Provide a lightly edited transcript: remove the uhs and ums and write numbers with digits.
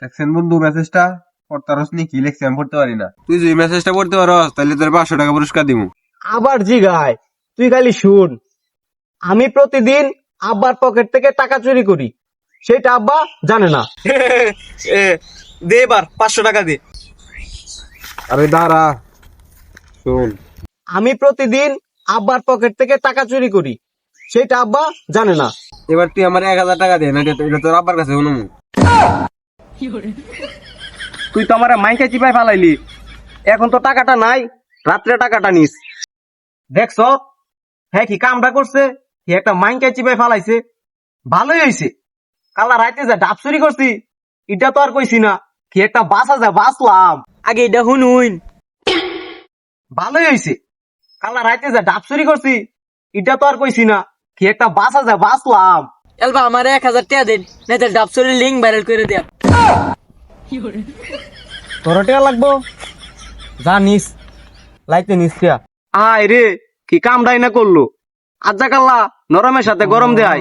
দেখছেন বন্ধু মেসেজটা পড়তে পারস নি? কি লিখছি আমি পড়তে পারি না। তুই যদি মেসেজটা পড়তে পারস তাহলে তোর 500 টাকা পুরস্কার দিব। আবার জিগায়, তুই খালি শুন। আমি প্রতিদিন আব্বার পকেট থেকে টাকা চুরি করি, সেটা আব্বা জানে না। দে এবার 500 টাকা দে। আরে দাঁড়া, শোন। আমি প্রতিদিন আব্বার পকেট থেকে টাকা চুরি করি, সেটা আব্বা জানে না। এবার তুই আমার 1000 টাকা দে, না এটা তোর আব্বার কাছে শুনুম। তুই তো আমার মাইকে চিপাই ফালাইলি, এখন তো টাকাটা নাই, রাত্রে টাকাটা নিস। দেখছ হ্যাঁ কি কামটা করছে, কি একটা মাইকে চিপাই ফালাইছে। ভালোই হয়েছে, কালা রাইতে যা ডাব চুরি করছি এটা তো আর কইছি না, কি একটা বাসা যা বাঁচলাম। আগে এটা শুনুন, ভালোই হয়েছে, কালা রাইতে যা ডাব চুরি করছি এটা তো আর কইছি না, কি একটা বাসা যা বাঁচলাম। এলবা আমার 1000 টাকা দেন, নাই তো ডাবসরের লিঙ্ক ভাইরাল করে দেয়া। তোর টিয়া লাগবো, জানিস লাইতে নিস টিয়া। আয় রে কি কামটাই না করলো, আজ্জা কাল্লা নরমের সাথে গরম দেয়।